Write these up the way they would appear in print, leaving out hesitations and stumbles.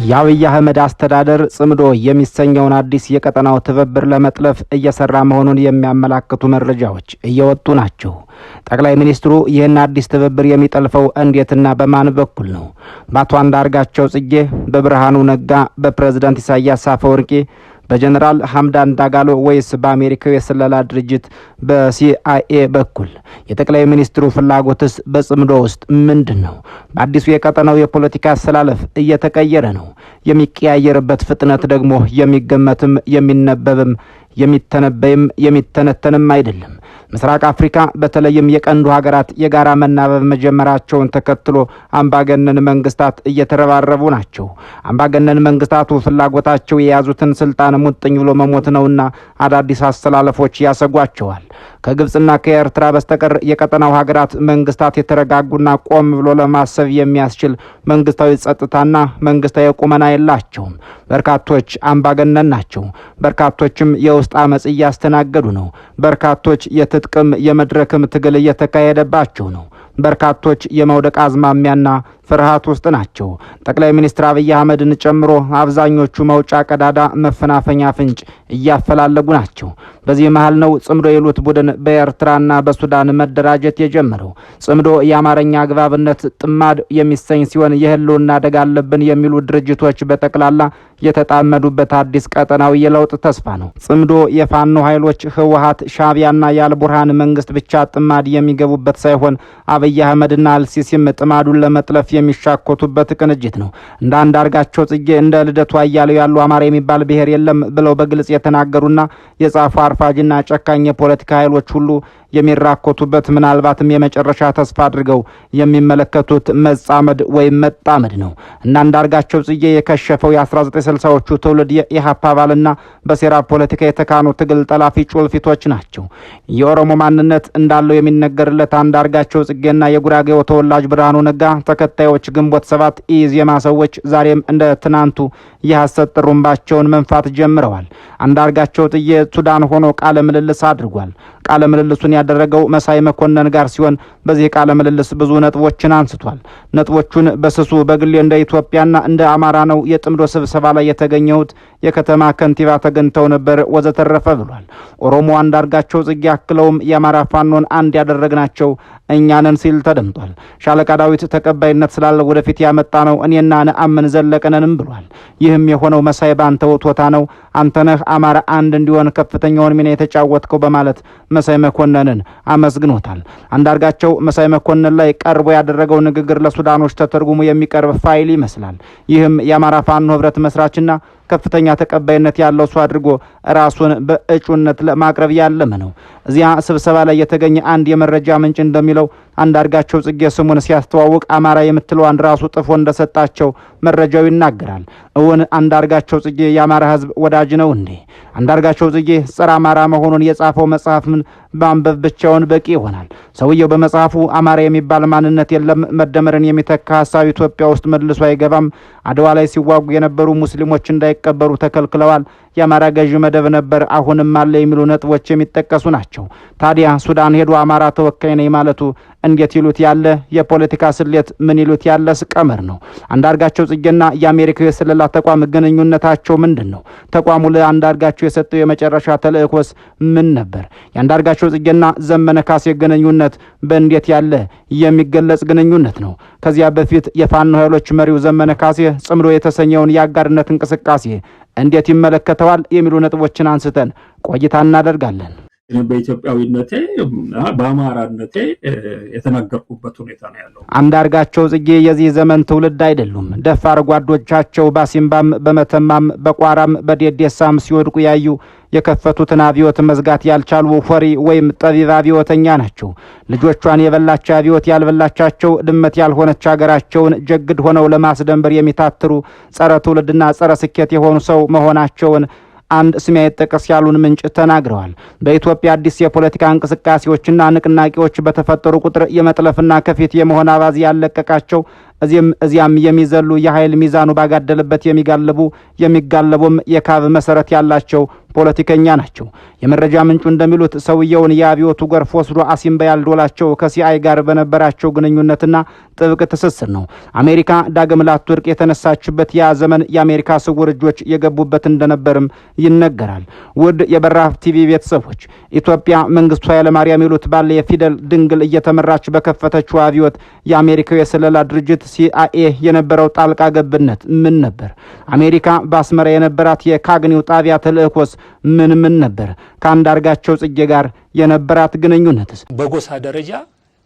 የአብይ አህመድ አስተዳደር ጽምዶ የሚሰኘውን አዲስ የቀጠናው ትብብር ለመጥለፍ እየሰራ መሆኑን የሚያመላክቱ መረጃዎች እየወጡ ናቸው። ጠቅላይ ሚኒስትሩ ይህን አዲስ ትብብር የሚጠልፈው እንዴትና በማን በኩል ነው? በአቶ አንዳርጋቸው ጽጌ፣ በብርሃኑ ነጋ፣ በፕሬዝዳንት ኢሳያስ አፈወርቂ፣ በጀነራል ሐምዳን ዳጋሎ ወይስ በአሜሪካው የስለላ ድርጅት በሲአይኤ በኩል? የጠቅላይ ሚኒስትሩ ፍላጎትስ በጽምዶ ውስጥ ምንድነው? በአዲሱ የቀጠናው የፖለቲካ አሰላለፍ እየተቀየረ ነው። የሚቀያየርበት ፍጥነት ደግሞ የሚገመትም የሚነበብም የሚተነበይም የሚተነተንም አይደለም። ምስራቅ አፍሪካ በተለይም የቀንዱ ሀገራት የጋራ መናበብ መጀመራቸውን ተከትሎ አምባገነን መንግስታት እየተረባረቡ ናቸው። አምባገነን መንግስታቱ ፍላጎታቸው የያዙትን ስልጣን ሙጥኝ ብሎ መሞት ነውና አዳዲስ አስተላለፎች ያሰጓቸዋል። ከግብጽና ከኤርትራ በስተቀር የቀጠናው ሀገራት መንግስታት የተረጋጉና ቆም ብሎ ለማሰብ የሚያስችል መንግስታዊ ጸጥታና መንግስታዊ ቁመና የላቸውም። በርካቶች አምባገነን ናቸው። በርካቶችም የውስጥ አመጽ እያስተናገዱ ነው። በርካቶች የትጥቅም የመድረክም ትግል እየተካሄደባቸው ነው። በርካቶች የመውደቅ አዝማሚያና ፍርሃት ውስጥ ናቸው። ጠቅላይ ሚኒስትር አብይ አህመድን ጨምሮ አብዛኞቹ መውጫ ቀዳዳ መፈናፈኛ ፍንጭ እያፈላለጉ ናቸው። በዚህ መሃል ነው ጽምዶ የሉት ቡድን በኤርትራና በሱዳን መደራጀት የጀመረው። ጽምዶ የአማርኛ አግባብነት ጥማድ የሚሰኝ ሲሆን የህልውና አደጋ አለብን የሚሉ ድርጅቶች በጠቅላላ የተጣመዱበት አዲስ ቀጠናዊ የለውጥ ተስፋ ነው። ጽምዶ የፋኖ ኃይሎች ህወሓት፣ ሻዕቢያና የአልቡርሃን መንግስት ብቻ ጥማድ የሚገቡበት ሳይሆን አብይ አህመድና አልሲሲም ጥማዱን ለመጥለፍ የሚሻኮቱበት ቅንጅት ነው። እንደ አንዳርጋቸው ጽጌ እንደ ልደቱ አያሌው ያሉ አማራ የሚባል ብሔር የለም ብለው በግልጽ የተናገሩና የጻፉ አርፋጅና ጨካኝ የፖለቲካ ኃይሎች ሁሉ የሚራኮቱበት ምናልባትም የመጨረሻ ተስፋ አድርገው የሚመለከቱት መጻመድ ወይም መጣመድ ነው። እና አንዳርጋቸው ጽጌ የከሸፈው የ1960ዎቹ ትውልድ የኢህአፓ አባልና በሴራ ፖለቲካ የተካኑ ትግል ጠላፊ ጩልፊቶች ናቸው። የኦሮሞ ማንነት እንዳለው የሚነገርለት አንዳርጋቸው ጽጌና የጉራጌው ተወላጅ ብርሃኑ ነጋ ተከታዮች ግንቦት ሰባት ኢዜማ ሰዎች ዛሬም እንደ ትናንቱ የሐሰት ጥሩምባቸውን መንፋት ጀምረዋል። አንዳርጋቸው ጽጌ ሱዳን ሆኖ ቃለ ምልልስ አድርጓል። ቃለ ምልልሱን ያደረገው መሳይ መኮንን ጋር ሲሆን በዚህ ቃለ ምልልስ ብዙ ነጥቦችን አንስቷል። ነጥቦቹን በስሱ በግሌ እንደ ኢትዮጵያና እንደ አማራ ነው የጥምዶ ስብሰባ ላይ የተገኘሁት፣ የከተማ ከንቲባ ተገኝተው ነበር ወዘተረፈ ብሏል። ኦሮሞ አንዳርጋቸው ጽጌ አክለውም የአማራ ፋኖን አንድ ያደረግናቸው እኛንን ሲል ተደምጧል። ሻለቃ ዳዊት ተቀባይነት ስላለ ወደፊት ያመጣ ነው እኔና ነአምን ዘለቀነንም ብሏል። ይህም የሆነው መሳይ ባንተ ወቶታ ነው፣ አንተነህ አማራ አንድ እንዲሆን ከፍተኛውን ሚና የተጫወትከው በማለት መሳይ መኮንንን አመስግኖታል። አንዳርጋቸው መሳይ መኮንን ላይ ቀርቦ ያደረገው ንግግር ለሱዳኖች ተተርጉሞ የሚቀርብ ፋይል ይመስላል። ይህም የአማራ ፋኖ ህብረት መስራችና ከፍተኛ ተቀባይነት ያለው ሰው አድርጎ ራሱን በእጩነት ለማቅረብ ያለመ ነው። እዚያ ስብሰባ ላይ የተገኘ አንድ የመረጃ ምንጭ እንደሚለው አንዳርጋቸው ጽጌ ስሙን ሲያስተዋውቅ አማራ የምትለዋን ራሱ ጥፎ እንደሰጣቸው መረጃው ይናገራል። እውን አንዳርጋቸው ጽጌ የአማራ ህዝብ ወዳጅ ነው እንዴ? አንዳርጋቸው ጽጌ ጸረ አማራ መሆኑን የጻፈው መጽሐፍን ማንበብ ብቻውን በቂ ይሆናል። ሰውየው በመጽሐፉ አማራ የሚባል ማንነት የለም፣ መደመርን የሚተካ ሀሳብ ኢትዮጵያ ውስጥ መልሶ አይገባም፣ አድዋ ላይ ሲዋጉ የነበሩ ሙስሊሞች እንዳይቀበሩ ተከልክለዋል፣ የአማራ ገዢ መደብ ነበር አሁንም አለ የሚሉ ነጥቦች የሚጠቀሱ ናቸው። ታዲያ ሱዳን ሄዶ አማራ ተወካይ ነኝ ማለቱ እንዴት ይሉት ያለ የፖለቲካ ስሌት፣ ምን ይሉት ያለስ ቀመር ነው? አንዳርጋቸው ጽጌና የአሜሪካው የስለላ ተቋም ግንኙነታቸው ምንድን ነው? ተቋሙ ለአንዳርጋቸው የሰጠው የመጨረሻ ተልእኮስ ምን ነበር? የአንዳርጋቸው ጽጌና ዘመነ ካሴ ግንኙነት በእንዴት ያለ የሚገለጽ ግንኙነት ነው? ከዚያ በፊት የፋኖ ኃይሎች መሪው ዘመነ ካሴ ጽምዶ የተሰኘውን የአጋርነት እንቅስቃሴ እንዴት ይመለከተዋል የሚሉ ነጥቦችን አንስተን ቆይታ እናደርጋለን። በኢትዮጵያዊነቴ በአማራነቴ የተናገርኩበት ሁኔታ ነው ያለው። አንዳርጋቸው ጽጌ የዚህ ዘመን ትውልድ አይደሉም። ደፋር ጓዶቻቸው ባሲምባም በመተማም በቋራም በዴዴሳም ሲወድቁ ያዩ የከፈቱትን አብዮት መዝጋት ያልቻሉ ፎሪ ወይም ጠቢብ አብዮተኛ ናቸው። ልጆቿን የበላች አብዮት ያልበላቻቸው ድመት ያልሆነች ሀገራቸውን ጀግድ ሆነው ለማስደንበር የሚታትሩ ጸረ ትውልድና ጸረ ስኬት የሆኑ ሰው መሆናቸውን አንድ ስም አይጠቀስ ያሉን ምንጭ ተናግረዋል። በኢትዮጵያ አዲስ የፖለቲካ እንቅስቃሴዎችና ንቅናቄዎች በተፈጠሩ ቁጥር የመጥለፍና ከፊት የመሆን አባዜ ያለቀቃቸው እዚያም የሚዘሉ የኃይል ሚዛኑ ባጋደለበት የሚጋለቡም የካብ መሰረት ያላቸው ፖለቲከኛ ናቸው። የመረጃ ምንጩ እንደሚሉት ሰውየውን የአብዮቱ ጎርፍ ወስዶ አሲምባ ያልዶላቸው ከሲአይኤ ጋር በነበራቸው ግንኙነትና ጥብቅ ትስስር ነው። አሜሪካ ዳግም ላትወድቅ የተነሳችበት ያ ዘመን የአሜሪካ ስውር እጆች የገቡበት እንደነበርም ይነገራል። ውድ የበራፍ ቲቪ ቤተሰቦች ኢትዮጵያ መንግስቱ ኃይለማርያም ይሉት ባለ የፊደል ድንግል እየተመራች በከፈተችው አብዮት የአሜሪካው የስለላ ድርጅት ሲአይኤ የነበረው ጣልቃ ገብነት ምን ነበር? አሜሪካ በአስመራ የነበራት የካግኒው ጣቢያ ተልእኮስ ምን ነበር? ከአንዳርጋቸው ጽጌ ጋር የነበራት ግንኙነትስ? በጎሳ ደረጃ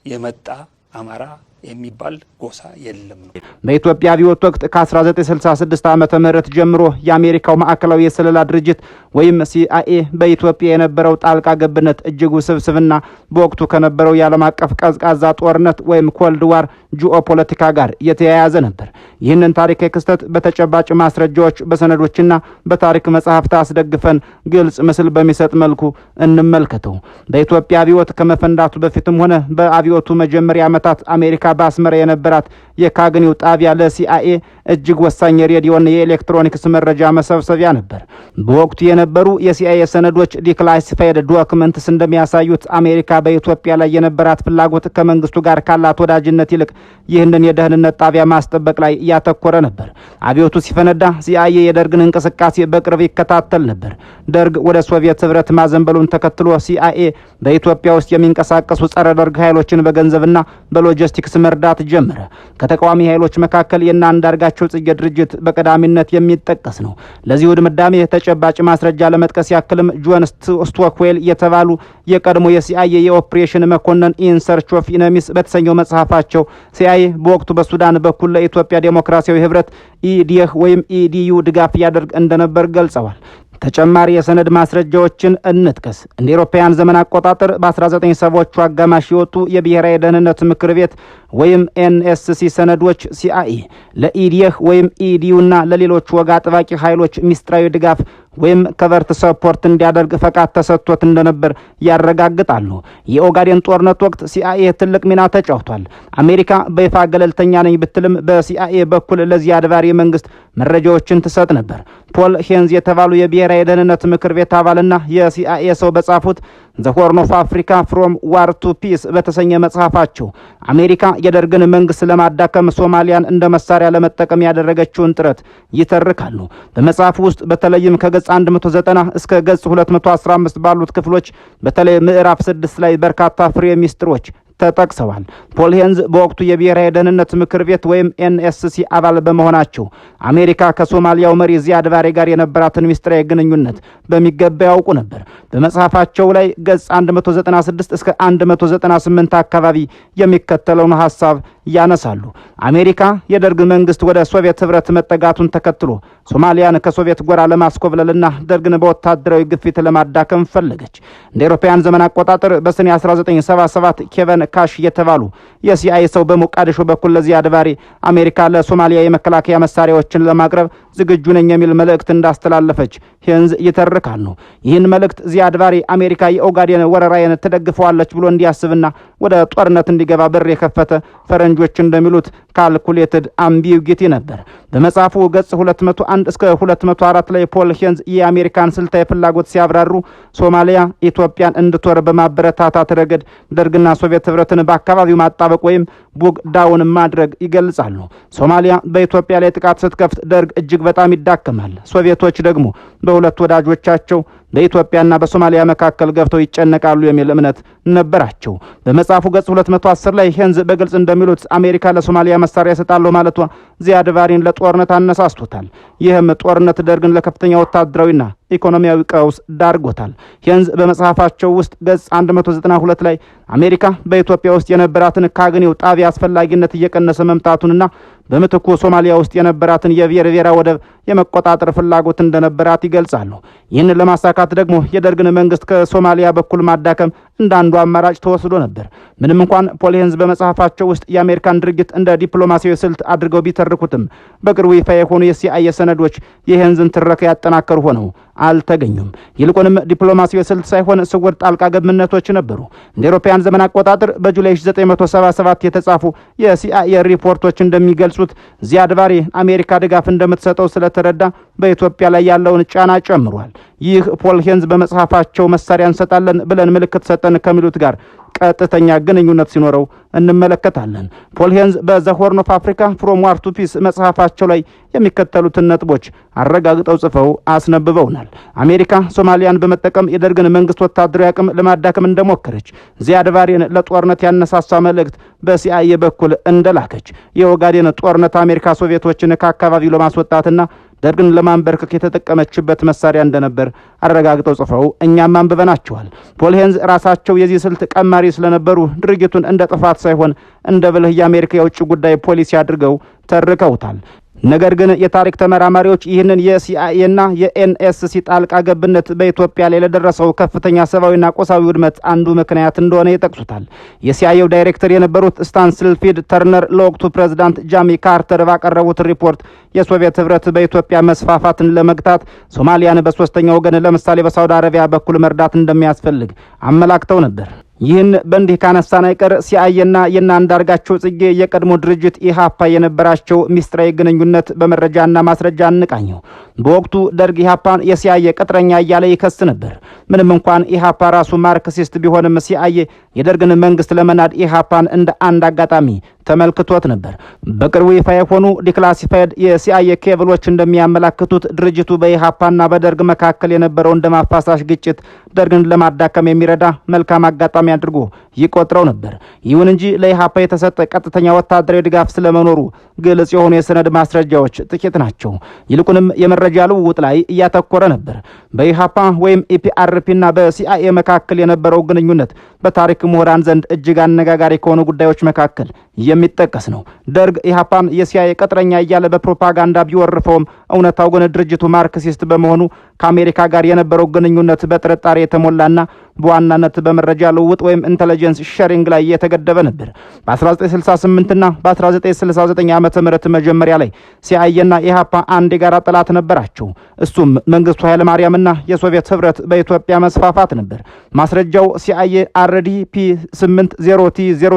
የመጣ አማራ የሚባል ጎሳ የለም ነው። በኢትዮጵያ አብዮት ወቅት ከ1966 ዓመተ ምህረት ጀምሮ የአሜሪካው ማዕከላዊ የስለላ ድርጅት ወይም ሲአይኤ በኢትዮጵያ የነበረው ጣልቃ ገብነት እጅግ ውስብስብና በወቅቱ ከነበረው የዓለም አቀፍ ቀዝቃዛ ጦርነት ወይም ኮልድ ዋር ጂኦፖለቲካ ጋር የተያያዘ ነበር። ይህንን ታሪካዊ ክስተት በተጨባጭ ማስረጃዎች በሰነዶችና በታሪክ መጽሐፍት አስደግፈን ግልጽ ምስል በሚሰጥ መልኩ እንመልከተው። በኢትዮጵያ አብዮት ከመፈንዳቱ በፊትም ሆነ በአብዮቱ መጀመሪያ ዓመታት አሜሪካ በአስመራ የነበራት የካግኒው ጣቢያ ለሲአይኤ እጅግ ወሳኝ የሬዲዮና የኤሌክትሮኒክስ መረጃ መሰብሰቢያ ነበር። በወቅቱ የነበሩ የሲአይኤ ሰነዶች ዲክላሲፋይድ ዶክመንትስ እንደሚያሳዩት አሜሪካ በኢትዮጵያ ላይ የነበራት ፍላጎት ከመንግስቱ ጋር ካላት ወዳጅነት ይልቅ ይህንን የደህንነት ጣቢያ ማስጠበቅ ላይ ያተኮረ ነበር። አብዮቱ ሲፈነዳ ሲአይኤ የደርግን እንቅስቃሴ በቅርብ ይከታተል ነበር። ደርግ ወደ ሶቪየት ህብረት ማዘንበሉን ተከትሎ ሲአይኤ በኢትዮጵያ ውስጥ የሚንቀሳቀሱ ጸረ ደርግ ኃይሎችን በገንዘብና በሎጂስቲክስ መርዳት ጀመረ። ከተቃዋሚ ኃይሎች መካከል የእነ አንዳርጋቸው ጽጌ ድርጅት በቀዳሚነት የሚጠቀስ ነው። ለዚሁ ድምዳሜ ተጨባጭ ማስረጃ ለመጥቀስ ያክልም ጆን ስቶክዌል የተባሉ የቀድሞ የሲአይኤ የኦፕሬሽን መኮንን ኢን ሰርች ኦፍ ኢነሚስ በተሰኘው መጽሐፋቸው ሲአይኤ በወቅቱ በሱዳን በኩል ለኢትዮጵያ ዴሞክራሲያዊ ህብረት ኢዲህ ወይም ኢዲዩ ድጋፍ ያደርግ እንደነበር ገልጸዋል። ተጨማሪ የሰነድ ማስረጃዎችን እንጥቀስ። እንደ አውሮፓውያን ዘመን አቆጣጠር በ1970ዎቹ አጋማሽ የወጡ የብሔራዊ ደህንነት ምክር ቤት ወይም ኤንኤስሲ ሰነዶች ሲአይኤ ለኢዲህ ወይም ኢዲዩና ለሌሎች ወግ አጥባቂ ኃይሎች ሚስጥራዊ ድጋፍ ወይም ከቨርት ሰፖርት እንዲያደርግ ፈቃድ ተሰጥቶት እንደነበር ያረጋግጣሉ። የኦጋዴን ጦርነት ወቅት ሲአይኤ ትልቅ ሚና ተጫውቷል። አሜሪካ በይፋ ገለልተኛ ነኝ ብትልም በሲአይኤ በኩል ለዚያድ ባሬ መንግስት መረጃዎችን ትሰጥ ነበር። ፖል ሄንዝ የተባሉ የብሔራዊ ደህንነት ምክር ቤት አባልና የሲአይኤ ሰው በጻፉት ዘ ሆርን ኦፍ አፍሪካ ፍሮም ዋር ቱ ፒስ በተሰኘ መጽሐፋቸው አሜሪካ የደርግን መንግስት ለማዳከም ሶማሊያን እንደ መሳሪያ ለመጠቀም ያደረገችውን ጥረት ይተርካሉ። በመጽሐፉ ውስጥ በተለይም ከገጽ 190 እስከ ገጽ 215 ባሉት ክፍሎች በተለይ ምዕራፍ 6 ላይ በርካታ ፍሬ ሚስጥሮች ተጠቅሰዋል። ፖል ሄንዝ በወቅቱ የብሔራዊ ደህንነት ምክር ቤት ወይም ኤንኤስሲ አባል በመሆናቸው አሜሪካ ከሶማሊያው መሪ ዚያድ ባሬ ጋር የነበራትን ሚስጥራዊ ግንኙነት በሚገባ ያውቁ ነበር። በመጽሐፋቸው ላይ ገጽ 196 እስከ 198 አካባቢ የሚከተለውን ሐሳብ ያነሳሉ። አሜሪካ የደርግ መንግስት ወደ ሶቪየት ህብረት መጠጋቱን ተከትሎ ሶማሊያን ከሶቪየት ጎራ ለማስኮብለልና ደርግን በወታደራዊ ግፊት ለማዳከም ፈለገች። እንደ አውሮፓውያን ዘመን አቆጣጠር በሰኔ 1977 ኬቨን ካሽ የተባሉ የሲአይኤ ሰው በሞቃዲሾ በኩል ለዚያድ ባሬ አሜሪካ ለሶማሊያ የመከላከያ መሳሪያዎችን ለማቅረብ ዝግጁ ነኝ የሚል መልእክት እንዳስተላለፈች ሄንዝ ይተርካሉ። ይህን መልእክት ዚያድ ባሬ አሜሪካ የኦጋዴን ወረራዬን ትደግፈዋለች ብሎ እንዲያስብና ወደ ጦርነት እንዲገባ በር የከፈተ ፈረንጆች እንደሚሉት ካልኩሌትድ አምቢጊቲ ነበር። በመጽሐፉ ገጽ 201 እስከ 204 ላይ ፖል ሄንዝ የአሜሪካን ስልታዊ ፍላጎት ሲያብራሩ ሶማሊያ ኢትዮጵያን እንድትወር በማበረታታት ረገድ ደርግና ሶቪየት ህብረትን በአካባቢው ማጣበቅ ወይም ቡግ ዳውን ማድረግ ይገልጻሉ። ሶማሊያ በኢትዮጵያ ላይ ጥቃት ስትከፍት ደርግ እጅግ በጣም ይዳከማል። ሶቪየቶች ደግሞ በሁለት ወዳጆቻቸው በኢትዮጵያና በሶማሊያ መካከል ገብተው ይጨነቃሉ የሚል እምነት ነበራቸው። በመጽሐፉ ገጽ 210 ላይ ሄንዝ በግልጽ እንደሚሉት አሜሪካ ለሶማሊያ መሳሪያ ሰጣለሁ ማለቷ ዚያድ ባሬን ለጦርነት አነሳስቶታል። ይህም ጦርነት ደርግን ለከፍተኛ ወታደራዊና ኢኮኖሚያዊ ቀውስ ዳርጎታል። ሄንዝ በመጽሐፋቸው ውስጥ ገጽ 192 ላይ አሜሪካ በኢትዮጵያ ውስጥ የነበራትን ካግኒው ጣቢያ አስፈላጊነት እየቀነሰ መምጣቱንና በምትኩ ሶማሊያ ውስጥ የነበራትን የቬርቬራ ወደብ የመቆጣጠር ፍላጎት እንደነበራት ይገልጻሉ። ይህንን ለማሳካት ደግሞ የደርግን መንግስት ከሶማሊያ በኩል ማዳከም እንዳንዱ አማራጭ ተወስዶ ነበር። ምንም እንኳን ፖል ሄንዝ በመጽሐፋቸው ውስጥ የአሜሪካን ድርጊት እንደ ዲፕሎማሲያዊ ስልት አድርገው ቢተርኩትም በቅርቡ ይፋ የሆኑ የሲአይኤ ሰነዶች የሄንዝን ትረካ ያጠናከሩ ሆነው አልተገኙም። ይልቁንም ዲፕሎማሲያዊ ስልት ሳይሆን ስውር ጣልቃ ገብነቶች ነበሩ። እንደ አውሮፓውያን ዘመን አቆጣጠር በጁላይ 1977 የተጻፉ የሲአይኤ ሪፖርቶች እንደሚገልጹት ዚያድ ባሬ አሜሪካ ድጋፍ እንደምትሰጠው ስለተረዳ በኢትዮጵያ ላይ ያለውን ጫና ጨምሯል። ይህ ፖል ሄንዝ በመጽሐፋቸው መሳሪያ እንሰጣለን ብለን ምልክት ሰጠን ከሚሉት ጋር ቀጥተኛ ግንኙነት ሲኖረው እንመለከታለን። ፖል ሄንዝ በዘ ሆርን ኦፍ አፍሪካ ፍሮም ዋር ቱ ፒስ መጽሐፋቸው ላይ የሚከተሉትን ነጥቦች አረጋግጠው ጽፈው አስነብበውናል። አሜሪካ ሶማሊያን በመጠቀም የደርግን መንግስት ወታደራዊ አቅም ለማዳከም እንደሞከረች፣ ዚያድ ባሬን ለጦርነት ያነሳሳ መልእክት በሲአይኤ በኩል እንደላከች፣ የኦጋዴን ጦርነት አሜሪካ ሶቪየቶችን ከአካባቢው ለማስወጣትና ደርግን ለማንበርከክ የተጠቀመችበት መሳሪያ እንደነበር አረጋግጠው ጽፈው እኛም አንብበናቸዋል። ፖል ሄንዝ ራሳቸው የዚህ ስልት ቀማሪ ስለነበሩ ድርጊቱን እንደ ጥፋት ሳይሆን እንደ ብልህ የአሜሪካ የውጭ ጉዳይ ፖሊሲ አድርገው ተርከውታል። ነገር ግን የታሪክ ተመራማሪዎች ይህንን የሲአይኤና የኤንኤስሲ ጣልቃ ገብነት በኢትዮጵያ ላይ ለደረሰው ከፍተኛ ሰብአዊና ቁሳዊ ውድመት አንዱ ምክንያት እንደሆነ ይጠቅሱታል። የሲአይኤው ዳይሬክተር የነበሩት ስታንስልፊድ ተርነር ለወቅቱ ፕሬዝዳንት ጃሚ ካርተር ባቀረቡት ሪፖርት የሶቪየት ህብረት በኢትዮጵያ መስፋፋትን ለመግታት ሶማሊያን በሶስተኛ ወገን ለምሳሌ በሳውዲ አረቢያ በኩል መርዳት እንደሚያስፈልግ አመላክተው ነበር። ይህን በእንዲህ ካነሳን አይቀር ሲአይኤና የእነ አንዳርጋቸው ጽጌ የቀድሞ ድርጅት ኢሃፓ የነበራቸው ሚስጥራዊ ግንኙነት በመረጃና ማስረጃ እንቃኘው። በወቅቱ ደርግ ኢሃፓን የሲአይኤ ቅጥረኛ እያለ ይከስ ነበር። ምንም እንኳን ኢሃፓ ራሱ ማርክሲስት ቢሆንም ሲአይኤ የደርግን መንግስት ለመናድ ኢሃፓን እንደ አንድ አጋጣሚ ተመልክቶት ነበር። በቅርቡ ይፋ የሆኑ ዲክላሲፋይድ የሲአይኤ ኬብሎች እንደሚያመላክቱት ድርጅቱ በኢሃፓና በደርግ መካከል የነበረውን ደም አፋሳሽ ግጭት ደርግን ለማዳከም የሚረዳ መልካም አጋጣሚ አድርጎ ይቆጥረው ነበር። ይሁን እንጂ ለኢሃፓ የተሰጠ ቀጥተኛ ወታደራዊ ድጋፍ ስለመኖሩ ግልጽ የሆኑ የሰነድ ማስረጃዎች ጥቂት ናቸው። ይልቁንም የመረጃ ልውውጥ ላይ እያተኮረ ነበር። በኢሃፓ ወይም ኢፒአርፒና በሲአይኤ መካከል የነበረው ግንኙነት በታሪክ ምሁራን ዘንድ እጅግ አነጋጋሪ ከሆኑ ጉዳዮች መካከል የሚጠቀስ ነው። ደርግ ኢሃፓን የሲአይኤ ቅጥረኛ እያለ በፕሮፓጋንዳ ቢወርፈውም እውነታው ግን ድርጅቱ ማርክሲስት በመሆኑ ከአሜሪካ ጋር የነበረው ግንኙነት በጥርጣሬ የተሞላና በዋናነት በመረጃ ልውውጥ ወይም ኢንተለጀንስ ሼሪንግ ላይ የተገደበ ነበር። በ1968 እና በ1969 ዓመተ ምህረት መጀመሪያ ላይ ሲአይኤና ኢሃፓ አንድ የጋራ ጠላት ነበራቸው። እሱም መንግስቱ ኃይለማርያምና የሶቪየት ህብረት በኢትዮጵያ መስፋፋት ነበር። ማስረጃው ሲአይኤ አርዲፒ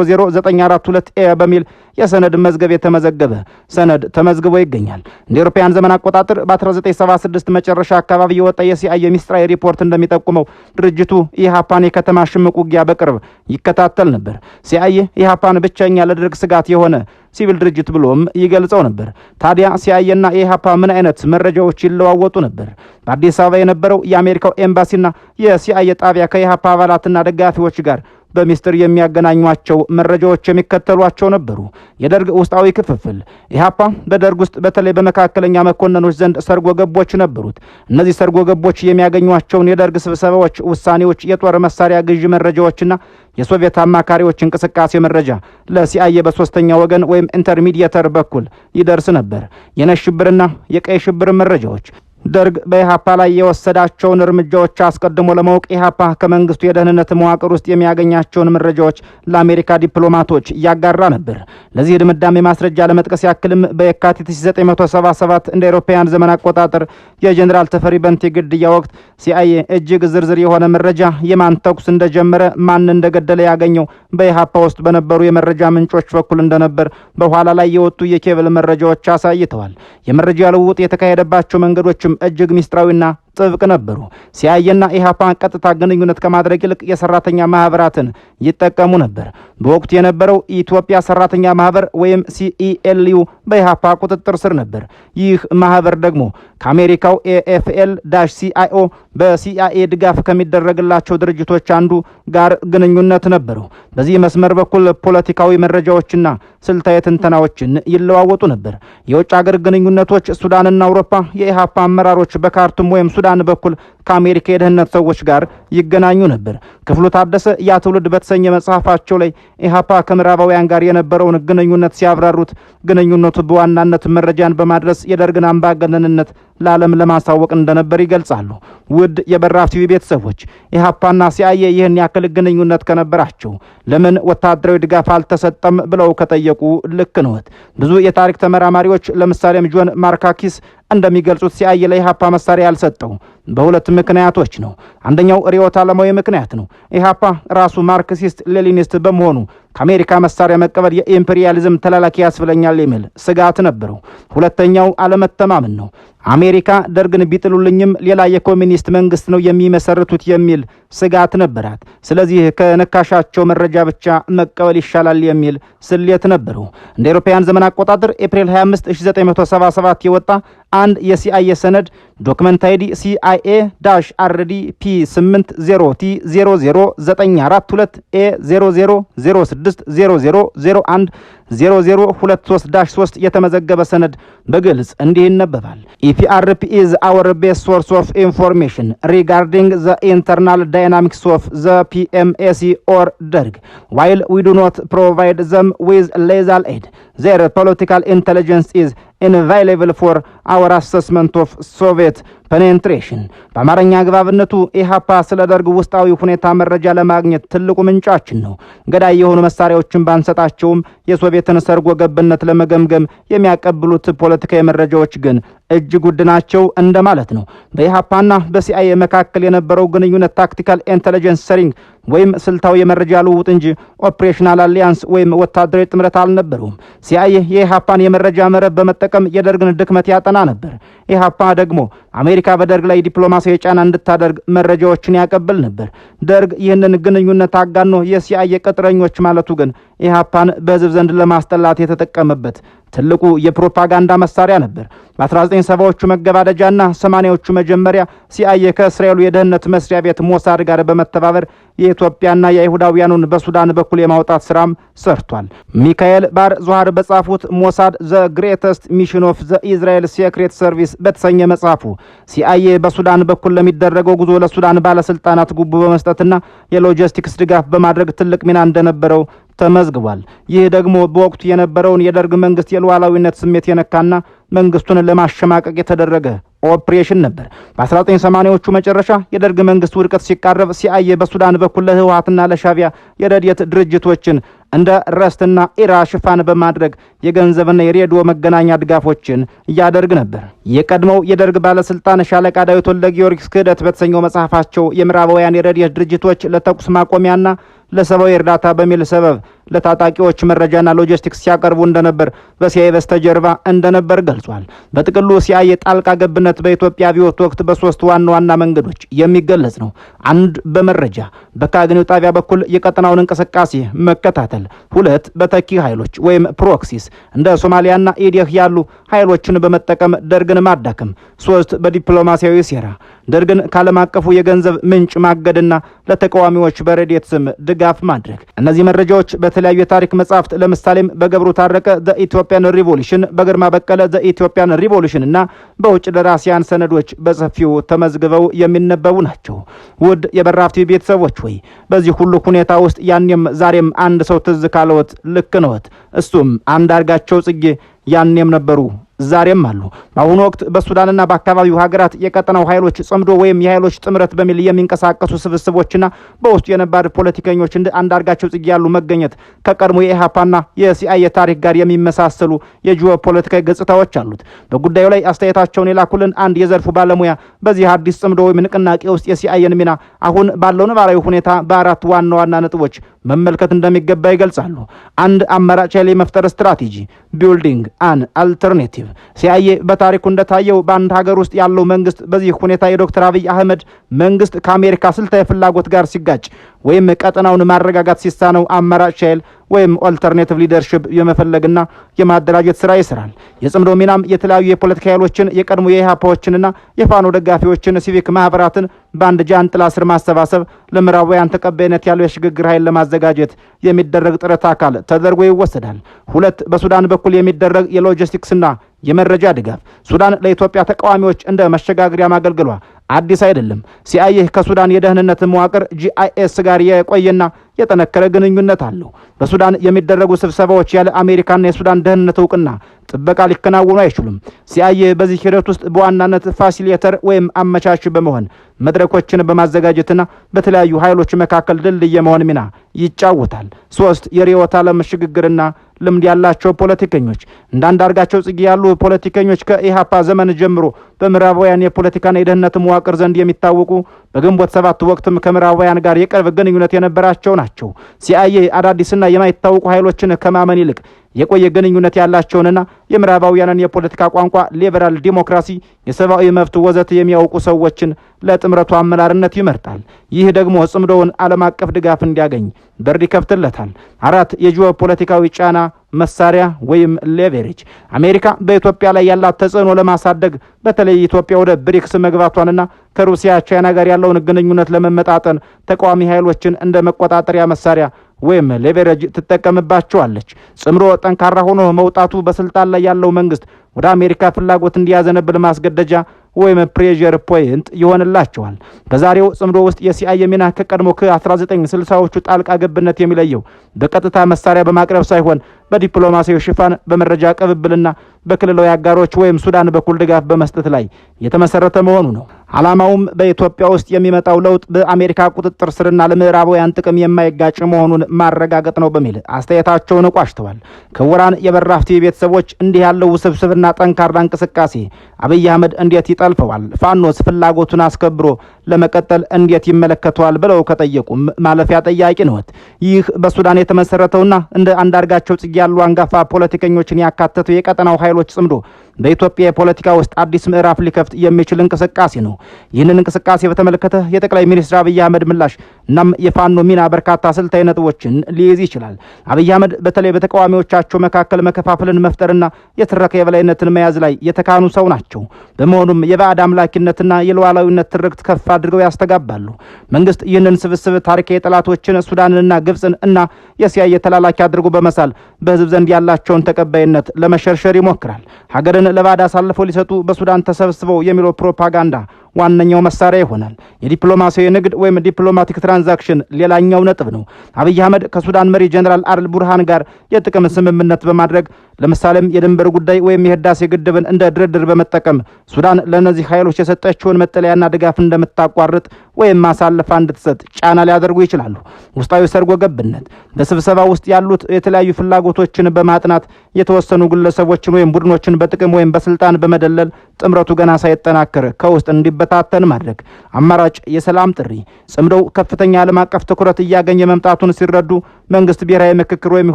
80ቲ00942ኤ በሚል የሰነድ መዝገብ የተመዘገበ ሰነድ ተመዝግቦ ይገኛል። እንደ አውሮፓውያን ዘመን አቆጣጠር በ1976 መጨረሻ አካባቢ የወጣ የሲአይኤ ሚስጥራዊ ሪፖርት እንደሚጠቁመው ድርጅቱ ኢሃፓን የከተማ ሽምቅ ውጊያ በቅርብ ይከታተል ነበር። ሲአይኤ ኢሃፓን ብቸኛ ለደርግ ስጋት የሆነ ሲቪል ድርጅት ብሎም ይገልጸው ነበር። ታዲያ ሲአይኤና ኢሃፓ ምን አይነት መረጃዎች ይለዋወጡ ነበር? በአዲስ አበባ የነበረው የአሜሪካው ኤምባሲና የሲአይኤ ጣቢያ ከኢሃፓ አባላትና ደጋፊዎች ጋር በሚስጥር የሚያገናኟቸው መረጃዎች የሚከተሏቸው ነበሩ። የደርግ ውስጣዊ ክፍፍል። ኢሃፓ በደርግ ውስጥ በተለይ በመካከለኛ መኮንኖች ዘንድ ሰርጎ ገቦች ነበሩት። እነዚህ ሰርጎ ገቦች የሚያገኟቸውን የደርግ ስብሰባዎች፣ ውሳኔዎች፣ የጦር መሳሪያ ግዥ መረጃዎችና የሶቪየት አማካሪዎች እንቅስቃሴ መረጃ ለሲአይኤ በሶስተኛ ወገን ወይም ኢንተርሚዲየተር በኩል ይደርስ ነበር። የነጭ ሽብርና የቀይ ሽብር መረጃዎች። ደርግ በኢሃፓ ላይ የወሰዳቸውን እርምጃዎች አስቀድሞ ለማወቅ ኢሃፓ ከመንግስቱ የደህንነት መዋቅር ውስጥ የሚያገኛቸውን መረጃዎች ለአሜሪካ ዲፕሎማቶች ያጋራ ነበር። ለዚህ ድምዳሜ ማስረጃ ለመጥቀስ ያክልም በየካቲት 1977 እንደ አውሮፓውያን ዘመን አቆጣጠር የጀኔራል ተፈሪ በንቲ ግድያ ወቅት ሲአይኤ እጅግ ዝርዝር የሆነ መረጃ የማን ተኩስ እንደጀመረ፣ ማን እንደገደለ ያገኘው በኢሃፓ ውስጥ በነበሩ የመረጃ ምንጮች በኩል እንደነበር በኋላ ላይ የወጡ የኬብል መረጃዎች አሳይተዋል። የመረጃ ልውውጥ የተካሄደባቸው መንገዶችም እጅግ ሚስጥራዊና ጥብቅ ነበሩ። ሲአይኤና ኢሃፓ ቀጥታ ግንኙነት ከማድረግ ይልቅ የሰራተኛ ማህበራትን ይጠቀሙ ነበር። በወቅቱ የነበረው ኢትዮጵያ ሰራተኛ ማህበር ወይም ሲኢኤልዩ በኢሃፓ ቁጥጥር ስር ነበር። ይህ ማህበር ደግሞ ከአሜሪካው ኤኤፍኤል-ሲአይኦ በሲአይኤ ድጋፍ ከሚደረግላቸው ድርጅቶች አንዱ ጋር ግንኙነት ነበረው። በዚህ መስመር በኩል ፖለቲካዊ መረጃዎችና ስልታዊ ትንተናዎችን ይለዋወጡ ነበር። የውጭ ሀገር ግንኙነቶች ሱዳንና አውሮፓ የኢሃፓ አመራሮች በካርቱም ወይም ሱዳን በኩል ከአሜሪካ የደህንነት ሰዎች ጋር ይገናኙ ነበር። ክፍሉ ታደሰ ያ ትውልድ በተሰኘ መጽሐፋቸው ላይ ኢሃፓ ከምዕራባውያን ጋር የነበረውን ግንኙነት ሲያብራሩት ግንኙነቱ በዋናነት መረጃን በማድረስ የደርግን አምባገነንነት ለዓለም ለማሳወቅ እንደነበር ይገልጻሉ። ውድ የበራፍ ቲቪ ቤተሰቦች ኢሃፓና ሲአይኤ ይህን ያክል ግንኙነት ከነበራቸው ለምን ወታደራዊ ድጋፍ አልተሰጠም ብለው ከጠየቁ ልክ ነዎት። ብዙ የታሪክ ተመራማሪዎች ለምሳሌም ጆን ማርካኪስ እንደሚገልጹት ሲአይኤ ለኢሃፓ መሳሪያ ያልሰጠው በሁለት ምክንያቶች ነው። አንደኛው ርዕዮተ ዓለማዊ ምክንያት ነው። ኢሃፓ ራሱ ማርክሲስት ሌኒኒስት በመሆኑ ከአሜሪካ መሳሪያ መቀበል የኢምፔሪያሊዝም ተላላኪ ያስብለኛል የሚል ስጋት ነበረው። ሁለተኛው አለመተማመን ነው። አሜሪካ ደርግን ቢጥሉልኝም ሌላ የኮሚኒስት መንግስት ነው የሚመሰርቱት የሚል ስጋት ነበራት። ስለዚህ ከነካሻቸው መረጃ ብቻ መቀበል ይሻላል የሚል ስሌት ነበረው። እንደ አውሮፓውያን ዘመን አቆጣጠር ኤፕሪል 25 1977 የወጣ አንድ የሲአይኤ ሰነድ ዶክመንት አይዲ CIA-RD P809A000600010023-3 የተመዘገበ ሰነድ በግልጽ እንዲህ ይነበባል። EPRP is our best source of information regarding the internal dynamics of the PMAC or DERG. While we do not provide them with lethal aid, their political intelligence is invaluable for our assessment of Soviet penetration. በአማርኛ አግባብነቱ ኢሃፓ ስለ ደርግ ውስጣዊ ሁኔታ መረጃ ለማግኘት ትልቁ ምንጫችን ነው። ገዳይ የሆኑ መሳሪያዎችን ባንሰጣቸውም የሶቪየትን ሰርጎ ገብነት ለመገምገም የሚያቀብሉት ፖለቲካዊ መረጃዎች ግን እጅግ ውድ ናቸው እንደማለት ነው። በኢሃፓና በሲአይኤ መካከል የነበረው ግንኙነት ታክቲካል ኢንተለጀንስ ሸሪንግ ወይም ስልታዊ የመረጃ ልውውጥ እንጂ ኦፕሬሽናል አሊያንስ ወይም ወታደራዊ ጥምረት አልነበረውም። ሲአይኤ የኢሃፓን የመረጃ መረብ በመጠቀም የደርግን ድክመት ያጠና ነበር። ኢሃፓ ደግሞ አሜሪካ በደርግ ላይ ዲፕሎማሲያዊ ጫና እንድታደርግ መረጃዎችን ያቀብል ነበር። ደርግ ይህንን ግንኙነት አጋኖ የሲአይኤ ቅጥረኞች ማለቱ ግን ኢሃፓን በህዝብ ዘንድ ለማስጠላት የተጠቀመበት ትልቁ የፕሮፓጋንዳ መሳሪያ ነበር። በ1970ዎቹ መገባደጃና 80ዎቹ መጀመሪያ ሲአይኤ ከእስራኤሉ የደህንነት መስሪያ ቤት ሞሳድ ጋር በመተባበር የኢትዮጵያና የአይሁዳውያኑን በሱዳን በኩል የማውጣት ስራም ሰርቷል። ሚካኤል ባር ዞሃር በጻፉት ሞሳድ ዘ ግሬተስት ሚሽን ኦፍ ዘ ኢዝራኤል ሴክሬት ሰርቪስ በተሰኘ መጽሐፉ ሲአይኤ በሱዳን በኩል ለሚደረገው ጉዞ ለሱዳን ባለስልጣናት ጉቦ በመስጠትና የሎጂስቲክስ ድጋፍ በማድረግ ትልቅ ሚና እንደነበረው ተመዝግቧል። ይህ ደግሞ በወቅቱ የነበረውን የደርግ መንግስት የሉዓላዊነት ስሜት የነካና መንግስቱን ለማሸማቀቅ የተደረገ ኦፕሬሽን ነበር። በ1980ዎቹ መጨረሻ የደርግ መንግስት ውድቀት ሲቃረብ ሲአይኤ በሱዳን በኩል ለህወሓትና ለሻቢያ የረድኤት ድርጅቶችን እንደ ረስትና ኢራ ሽፋን በማድረግ የገንዘብና የሬዲዮ መገናኛ ድጋፎችን እያደርግ ነበር። የቀድሞው የደርግ ባለስልጣን ሻለቃ ዳዊት ወልደ ጊዮርጊስ ክህደት በተሰኘው መጽሐፋቸው የምዕራባውያን የረድኤት ድርጅቶች ለተኩስ ማቆሚያና ለሰብአዊ እርዳታ በሚል ሰበብ ለታጣቂዎች መረጃና ሎጂስቲክስ ሲያቀርቡ እንደነበር በሲአይኤ በስተጀርባ እንደነበር ገልጿል። በጥቅሉ ሲአይኤ ጣልቃ ገብነት በኢትዮጵያ አብዮት ወቅት በሶስት ዋና ዋና መንገዶች የሚገለጽ ነው። አንድ፣ በመረጃ በካግኒው ጣቢያ በኩል የቀጠናውን እንቅስቃሴ መከታተል። ሁለት፣ በተኪ ኃይሎች ወይም ፕሮክሲስ እንደ ሶማሊያና ኢዲህ ያሉ ኃይሎችን በመጠቀም ደርግን ማዳከም። ሶስት፣ በዲፕሎማሲያዊ ሴራ ደርግን ካለም አቀፉ የገንዘብ ምንጭ ማገድና ለተቃዋሚዎች በረድኤት ስም ድጋፍ ማድረግ። እነዚህ መረጃዎች በተለያዩ የታሪክ መጻሕፍት ለምሳሌም በገብሩ ታረቀ ዘ ኢትዮጵያን ሪቮሉሽን፣ በግርማ በቀለ ዘ ኢትዮጵያን ሪቮሉሽን እና በውጭ ደራሲያን ሰነዶች በሰፊው ተመዝግበው የሚነበቡ ናቸው። ውድ የበራፍቲ ቤተሰቦች ሆይ በዚህ ሁሉ ሁኔታ ውስጥ ያኔም ዛሬም አንድ ሰው ትዝ ካለዎት ልክ ነዎት። እሱም አንዳርጋቸው ጽጌ ያኔም ነበሩ ዛሬም አሉ። በአሁኑ ወቅት በሱዳንና በአካባቢው ሀገራት የቀጠናው ኃይሎች ጽምዶ ወይም የኃይሎች ጥምረት በሚል የሚንቀሳቀሱ ስብስቦችና በውስጡ የነባር ፖለቲከኞች እንደ አንዳርጋቸው ጽጌ ያሉ መገኘት ከቀድሞ የኢሃፓና የሲአይኤ ታሪክ ጋር የሚመሳሰሉ የጂኦ ፖለቲካዊ ገጽታዎች አሉት። በጉዳዩ ላይ አስተያየታቸውን የላኩልን አንድ የዘርፉ ባለሙያ በዚህ አዲስ ጽምዶ ወይም ንቅናቄ ውስጥ የሲአይኤን ሚና አሁን ባለው ነባራዊ ሁኔታ በአራት ዋና ዋና ነጥቦች መመልከት እንደሚገባ ይገልጻሉ። አንድ፣ አማራጭ ኃይል የመፍጠር ስትራቴጂ ቢልዲንግ አን አልተርኔቲቭ። ሲአይኤ በታሪኩ እንደታየው በአንድ ሀገር ውስጥ ያለው መንግስት በዚህ ሁኔታ የዶክተር አብይ አህመድ መንግስት ከአሜሪካ ስልታዊ ፍላጎት ጋር ሲጋጭ ወይም ቀጠናውን ማረጋጋት ሲሳነው አማራጭ ኃይል ወይም ኦልተርኔቲቭ ሊደርሺፕ የመፈለግና የማደራጀት ስራ ይሰራል። የጽምዶ ሚናም የተለያዩ የፖለቲካ ኃይሎችን የቀድሞ የኢሃፓዎችንና የፋኖ ደጋፊዎችን ሲቪክ ማህበራትን በአንድ ጃንጥላ ስር ማሰባሰብ ለምዕራባውያን ተቀባይነት ያለው የሽግግር ኃይል ለማዘጋጀት የሚደረግ ጥረት አካል ተደርጎ ይወሰዳል። ሁለት፣ በሱዳን በኩል የሚደረግ የሎጂስቲክስና የመረጃ ድጋፍ። ሱዳን ለኢትዮጵያ ተቃዋሚዎች እንደ መሸጋገሪያ ማገልገሏ አዲስ አይደለም። ሲአይኤ ከሱዳን የደህንነት መዋቅር GIS ጋር የቆየና የጠነከረ ግንኙነት አለው። በሱዳን የሚደረጉ ስብሰባዎች ያለ አሜሪካና የሱዳን ደህንነት እውቅና ጥበቃ ሊከናወኑ አይችሉም። ሲአይኤ በዚህ ሂደት ውስጥ በዋናነት ፋሲሊቴተር ወይም አመቻች በመሆን መድረኮችን በማዘጋጀትና በተለያዩ ኃይሎች መካከል ድልድይ የመሆን ሚና ይጫወታል። ሶስት፣ የርዕዮተ ዓለም ሽግግርና ልምድ ያላቸው ፖለቲከኞች እንደ አንዳርጋቸው ጽጌ ያሉ ፖለቲከኞች ከኢሃፓ ዘመን ጀምሮ በምዕራባውያን የፖለቲካና የደህንነት መዋቅር ዘንድ የሚታወቁ በግንቦት 7 ወቅትም ከምዕራባውያን ጋር የቅርብ ግንኙነት የነበራቸው ናቸው። ሲአይኤ አዳዲስና የማይታወቁ ኃይሎችን ከማመን ይልቅ የቆየ ግንኙነት ያላቸውንና የምዕራባውያንን የፖለቲካ ቋንቋ፣ ሊበራል ዲሞክራሲ፣ የሰብአዊ መብት ወዘተ የሚያውቁ ሰዎችን ለጥምረቱ አመራርነት ይመርጣል። ይህ ደግሞ ጽምዶውን ዓለም አቀፍ ድጋፍ እንዲያገኝ በር ይከፍትለታል። 4 የጂኦ ፖለቲካዊ ጫና መሳሪያ ወይም ሌቨሬጅ። አሜሪካ በኢትዮጵያ ላይ ያላት ተጽዕኖ ለማሳደግ በተለይ ኢትዮጵያ ወደ ብሪክስ መግባቷንና ከሩሲያ ቻይና ጋር ያለውን ግንኙነት ለመመጣጠን ተቃዋሚ ኃይሎችን እንደ መቆጣጠሪያ መሳሪያ ወይም ሌቨሬጅ ትጠቀምባቸዋለች። ጽምዶ ጠንካራ ሆኖ መውጣቱ በስልጣን ላይ ያለው መንግስት ወደ አሜሪካ ፍላጎት እንዲያዘነብል ማስገደጃ ወይም ፕሬዠር ፖይንት ይሆንላቸዋል። በዛሬው ጽምዶ ውስጥ የሲአይኤ ሚና ከቀድሞ ከ1960ዎቹ ጣልቃ ገብነት የሚለየው በቀጥታ መሳሪያ በማቅረብ ሳይሆን በዲፕሎማሲያዊ ሽፋን፣ በመረጃ ቅብብልና በክልላዊ አጋሮች ወይም ሱዳን በኩል ድጋፍ በመስጠት ላይ የተመሰረተ መሆኑ ነው። ዓላማውም በኢትዮጵያ ውስጥ የሚመጣው ለውጥ በአሜሪካ ቁጥጥር ስርና ለምዕራባውያን ጥቅም የማይጋጭ መሆኑን ማረጋገጥ ነው በሚል አስተያየታቸውን ቋጭተዋል። ክቡራን የበራፍ ቲቪ ቤተሰቦች እንዲህ ያለው ውስብስብና ጠንካራ እንቅስቃሴ አብይ አህመድ እንዴት ይጠልፈዋል? ፋኖስ ፍላጎቱን አስከብሮ ለመቀጠል እንዴት ይመለከተዋል ብለው ከጠየቁም ማለፊያ ጠያቂ ነዎት። ይህ በሱዳን የተመሰረተውና እንደ አንዳርጋቸው ጽጌ ያሉ አንጋፋ ፖለቲከኞችን ያካተተው የቀጠናው ኃይሎች ጽምዶ በኢትዮጵያ የፖለቲካ ውስጥ አዲስ ምዕራፍ ሊከፍት የሚችል እንቅስቃሴ ነው። ይህንን እንቅስቃሴ በተመለከተ የጠቅላይ ሚኒስትር አብይ አህመድ ምላሽ እናም የፋኖ ሚና በርካታ ስልታዊ ነጥቦችን ሊይዝ ይችላል። አብይ አህመድ በተለይ በተቃዋሚዎቻቸው መካከል መከፋፈልን መፍጠርና የትረካ የበላይነትን መያዝ ላይ የተካኑ ሰው ናቸው። በመሆኑም የባዕድ አምላኪነትና የሉዓላዊነት ትርክት ከፍ አድርገው ያስተጋባሉ። መንግስት ይህንን ስብስብ ታሪካዊ ጠላቶችን ሱዳንንና ግብፅን እና የሲአይኤ ተላላኪ አድርጎ በመሳል በህዝብ ዘንድ ያላቸውን ተቀባይነት ለመሸርሸር ይሞክራል። ሀገርን ለባዕድ አሳልፈው ሊሰጡ በሱዳን ተሰብስበው የሚለው ፕሮፓጋንዳ ዋነኛው መሳሪያ ይሆናል። የዲፕሎማሲያዊ ንግድ ወይም ዲፕሎማቲክ ትራንዛክሽን ሌላኛው ነጥብ ነው። አብይ አህመድ ከሱዳን መሪ ጀነራል አደል ቡርሃን ጋር የጥቅም ስምምነት በማድረግ ለምሳሌም የድንበር ጉዳይ ወይም የህዳሴ ግድብን እንደ ድርድር በመጠቀም ሱዳን ለነዚህ ኃይሎች የሰጠችውን መጠለያና ድጋፍ እንደምታቋርጥ ወይም ማሳለፋ እንድትሰጥ ጫና ሊያደርጉ ይችላሉ። ውስጣዊ ሰርጎ ገብነት በስብሰባ ውስጥ ያሉት የተለያዩ ፍላጎቶችን በማጥናት የተወሰኑ ግለሰቦችን ወይም ቡድኖችን በጥቅም ወይም በስልጣን በመደለል ጥምረቱ ገና ሳይጠናከር ከውስጥ እንዲበታተን ማድረግ። አማራጭ የሰላም ጥሪ። ጽምዶው ከፍተኛ ዓለም አቀፍ ትኩረት እያገኘ መምጣቱን ሲረዱ መንግስት ብሔራዊ ምክክር ወይም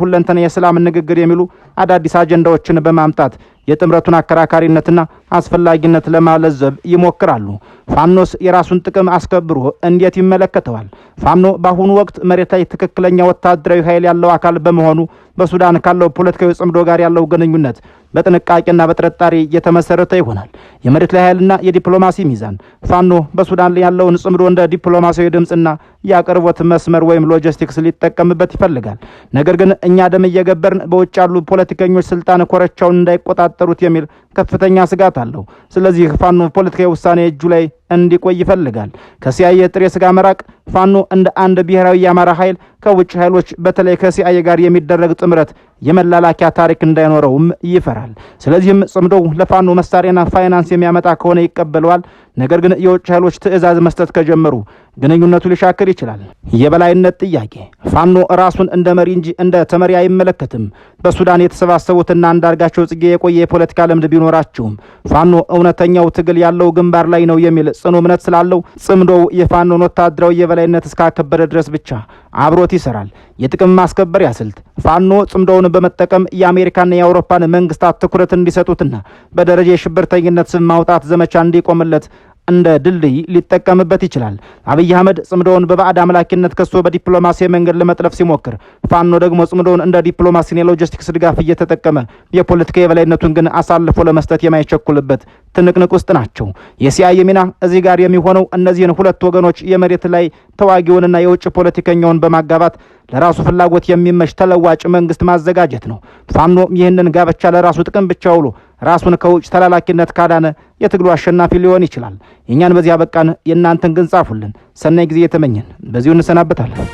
ሁለንተና የሰላም ንግግር የሚሉ አዳዲስ አጀንዳዎችን በማምጣት የጥምረቱን አከራካሪነትና አስፈላጊነት ለማለዘብ ይሞክራሉ። ፋኖስ የራሱን ጥቅም አስከብሮ እንዴት ይመለከተዋል? ፋኖ በአሁኑ ወቅት መሬት ላይ ትክክለኛ ወታደራዊ ኃይል ያለው አካል በመሆኑ በሱዳን ካለው ፖለቲካዊ ጽምዶ ጋር ያለው ግንኙነት በጥንቃቄና በጥርጣሬ የተመሰረተ ይሆናል። የመሬት ላይ ኃይልና የዲፕሎማሲ ሚዛን። ፋኖ በሱዳን ላይ ያለውን ጽምዶ እንደ ዲፕሎማሲያዊ ድምፅና የአቅርቦት መስመር ወይም ሎጂስቲክስ ሊጠቀምበት ይፈልጋል። ነገር ግን እኛ ደም እየገበርን በውጭ ያሉ ፖለቲከኞች ስልጣን ኮረቻውን እንዳይቆጣጠሩት የሚል ከፍተኛ ስጋት አለው። ስለዚህ ፋኖ ፖለቲካዊ ውሳኔ እጁ ላይ እንዲቆይ ይፈልጋል። ከሲአይኤ ጥሬ ስጋ መራቅ። ፋኖ እንደ አንድ ብሔራዊ የአማራ ኃይል ከውጭ ኃይሎች በተለይ ከሲአይኤ ጋር የሚደረግ ጥምረት የመላላኪያ ታሪክ እንዳይኖረውም ይፈራል። ስለዚህም ጽምዶው ለፋኖ መሳሪያና ፋይናንስ የሚያመጣ ከሆነ ይቀበለዋል። ነገር ግን የውጭ ኃይሎች ትዕዛዝ መስጠት ከጀመሩ ግንኙነቱ ሊሻክር ይችላል። የበላይነት ጥያቄ። ፋኖ ራሱን እንደ መሪ እንጂ እንደ ተመሪ አይመለከትም። በሱዳን የተሰባሰቡትና አንዳርጋቸው ጽጌ የቆየ የፖለቲካ ልምድ ቢኖራቸውም ፋኖ እውነተኛው ትግል ያለው ግንባር ላይ ነው የሚል ጽኑ እምነት ስላለው ጽምዶው የፋኖን ወታደራዊ የበላይነት እስካከበረ ድረስ ብቻ አብሮት ይሰራል። የጥቅም ማስከበሪያ ስልት። ፋኖ ጽምዶውን በመጠቀም የአሜሪካና የአውሮፓን መንግስታት ትኩረት እንዲሰጡትና በደረጃ የሽብርተኝነት ስም ማውጣት ዘመቻ እንዲቆምለት እንደ ድልድይ ሊጠቀምበት ይችላል። አብይ አህመድ ጽምዶውን በባዕድ አምላኪነት ከሶ በዲፕሎማሲያዊ መንገድ ለመጥለፍ ሲሞክር፣ ፋኖ ደግሞ ጽምዶውን እንደ ዲፕሎማሲና የሎጂስቲክስ ድጋፍ እየተጠቀመ የፖለቲካ የበላይነቱን ግን አሳልፎ ለመስጠት የማይቸኩልበት ትንቅንቅ ውስጥ ናቸው። የሲአይኤ ሚና እዚህ ጋር የሚሆነው እነዚህን ሁለት ወገኖች የመሬት ላይ ተዋጊውንና የውጭ ፖለቲከኛውን በማጋባት ለራሱ ፍላጎት የሚመች ተለዋጭ መንግስት ማዘጋጀት ነው። ፋኖ ይህንን ጋብቻ ለራሱ ጥቅም ብቻ ውሎ ራሱን ከውጭ ተላላኪነት ካዳነ የትግሉ አሸናፊ ሊሆን ይችላል። የእኛን በዚህ አበቃን። የእናንተን ግን ጻፉልን። ሰናይ ጊዜ የተመኘን በዚሁ እንሰናበታለን።